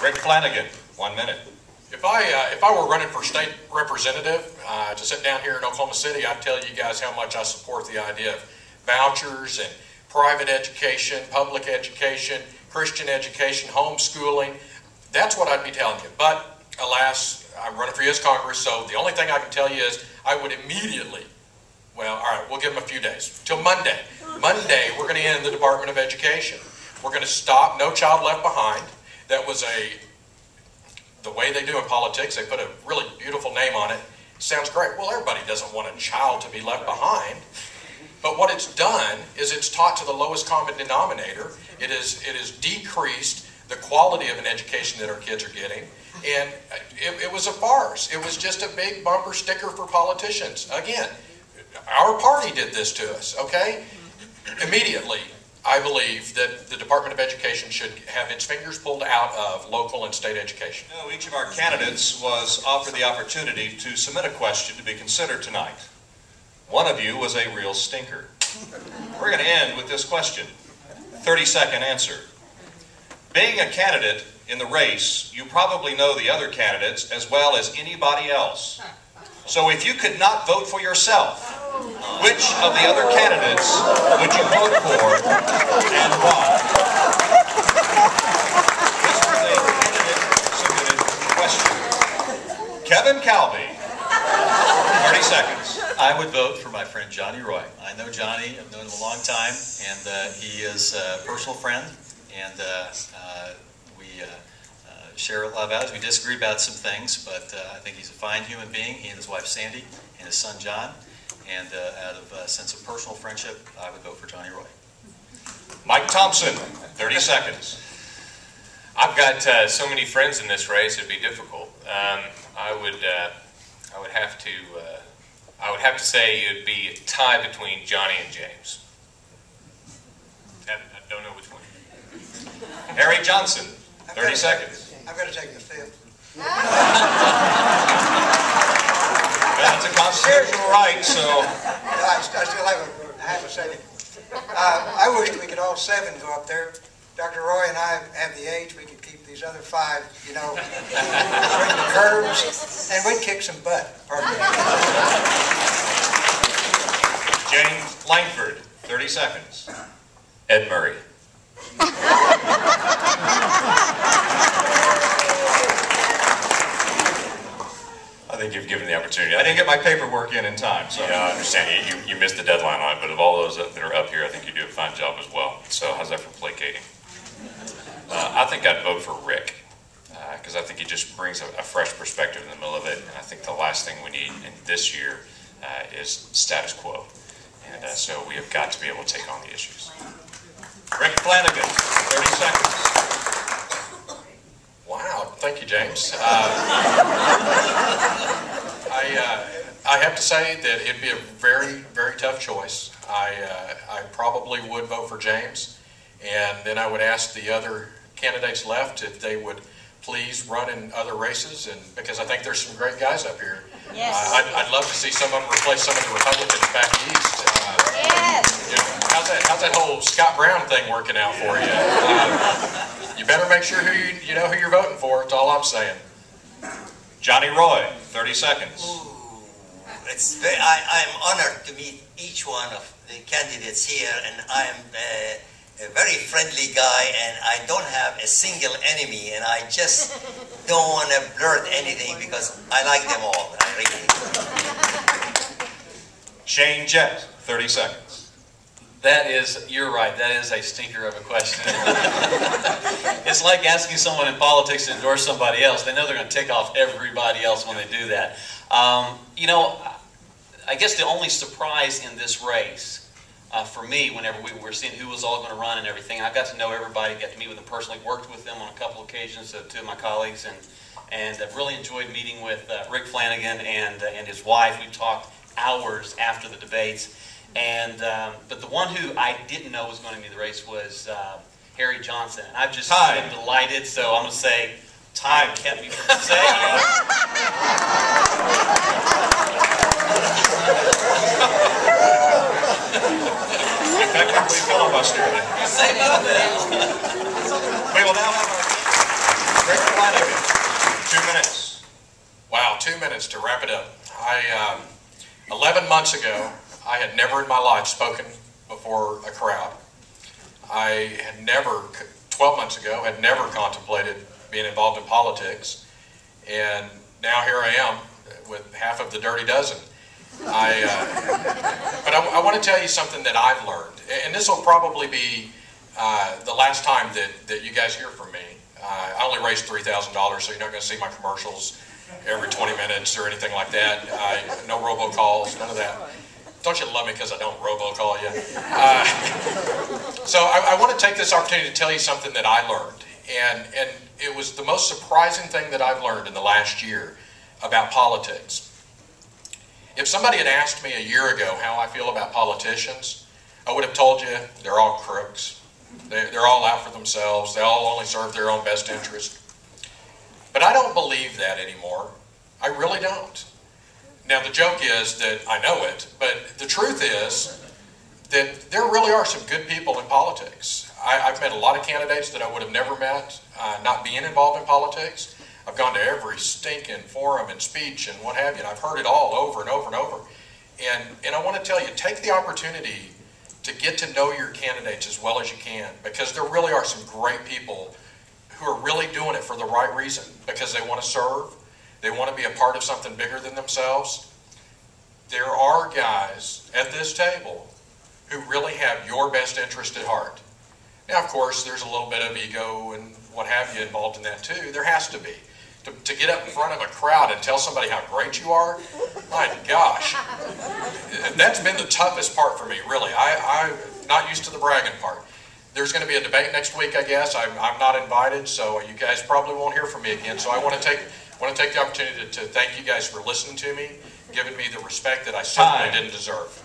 Rick Flanigan, 1 minute. If I were running for state representative to sit down here in Oklahoma City, I'd tell you guys how much I support the idea of vouchers and private education, public education, Christian education, homeschooling. That's what I'd be telling you. But alas, I'm running for U.S. Congress, so the only thing I can tell you is I would immediately, well, all right, we'll give them a few days, till Monday. Monday, we're going to end the Department of Education. We're going to stop No Child Left Behind. That was the way they do in politics. They put a really beautiful name on it. Sounds great. Well, everybody doesn't want a child to be left behind. But what it's done is it's taught to the lowest common denominator. It has decreased the quality of an education that our kids are getting. And it was a farce. It was just a big bumper sticker for politicians. Again, our party did this to us, okay? Immediately, I believe that the Department of Education should have its fingers pulled out of local and state education. You know, each of our candidates was offered the opportunity to submit a question to be considered tonight. One of you was a real stinker. We're going to end with this question. 30-second answer. Being a candidate in the race, you probably know the other candidates as well as anybody else. So if you could not vote for yourself, which of the other candidates would you vote for and why? This was a candidate-submitted question. Kevin Calvi, 30 seconds. I would vote for my friend Johnny Roy. I know Johnny, I've known him a long time, and he is a personal friend, and we share a lot of values. We disagree about some things, but I think he's a fine human being. He and his wife Sandy and his son John. And out of a sense of personal friendship, I would vote for Johnny Roy. Mike Thompson, 30 seconds. I've got so many friends in this race; it'd be difficult. I would have to say it'd be a tie between Johnny and James. I don't know which one. Harry Johnson, 30 seconds. I've got to take the fifth. Well, it's a constitutional right, so... I still have a half a second. I wish we could all seven go up there. Dr. Roy and I have the age, we could keep these other five, you know, bring the curves, and we'd kick some butt. James Langford, 30 seconds. Ed Murray. I think you've given the opportunity. I didn't get my paperwork in time, so... Yeah, I understand. You missed the deadline on it, but of all those that are up here, I think you do a fine job as well. So how's that for placating? I think I'd vote for Rick, because I think he just brings a fresh perspective in the middle of it, and I think the last thing we need in this year is status quo. And so we have got to be able to take on the issues. Rick Flanigan, 30 seconds. Wow, thank you, James. I have to say that it'd be a very, very tough choice. I probably would vote for James, and then I would ask the other candidates left if they would please run in other races, and because I think there's some great guys up here. Yes. I'd love to see some of them replace some of the Republicans back east. Yes. You know, how's that whole Scott Brown thing working out for you? You better make sure you know who you're voting for. That's all I'm saying. Johnny Roy, 30 seconds. I'm honored to meet each one of the candidates here, and I'm a very friendly guy, and I don't have a single enemy, and I just don't want to blurt anything because I like them all. I really. Shane Jett, 30 seconds. You're right, that is a stinker of a question. It's like asking someone in politics to endorse somebody else. They know they're going to tick off everybody else when they do that. You know, I guess the only surprise in this race for me, whenever we were seeing who was all going to run and everything, I got to know everybody, got to meet with them personally, worked with them on a couple occasions, two of my colleagues, and I've really enjoyed meeting with Rick Flanigan and his wife. We talked hours after the debates. But the one who I didn't know was going to be the race was Harry Johnson. And I've just been delighted, so I'm going to say time kept me from saying. Effectively filibustered. Say no then. We will now have our... Rick Flanigan, 2 minutes. Wow, 2 minutes to wrap it up. 11 months ago, I had never in my life spoken before a crowd. I had never, 12 months ago, had never contemplated being involved in politics. And now here I am with half of the dirty dozen. But I want to tell you something that I've learned. And this will probably be the last time that you guys hear from me. I only raised $3,000, so you're not going to see my commercials every 20 minutes or anything like that. No robocalls, none of that. Don't you love me because I don't robocall you? So I want to take this opportunity to tell you something that I learned. And it was the most surprising thing that I've learned in the last year about politics. If somebody had asked me a year ago how I feel about politicians, I would have told you they're all crooks. They're all out for themselves. They all only serve their own best interest. But I don't believe that anymore. I really don't. Now, the joke is that I know it, but the truth is that there really are some good people in politics. I've met a lot of candidates that I would have never met not being involved in politics. I've gone to every stinking forum and speech and what have you, and I've heard it all over and over and over. And I want to tell you, take the opportunity to get to know your candidates as well as you can, because there really are some great people who are really doing it for the right reason, because they want to serve, they want to be a part of something bigger than themselves. There are guys at this table who really have your best interest at heart. Now, of course, there's a little bit of ego and what have you involved in that too. There has to be. To get up in front of a crowd and tell somebody how great you are, my gosh, that's been the toughest part for me, really. I'm not used to the bragging part. There's going to be a debate next week, I guess. I'm not invited, so you guys probably won't hear from me again. So I want to take the opportunity to thank you guys for listening to me, giving me the respect that I certainly didn't deserve.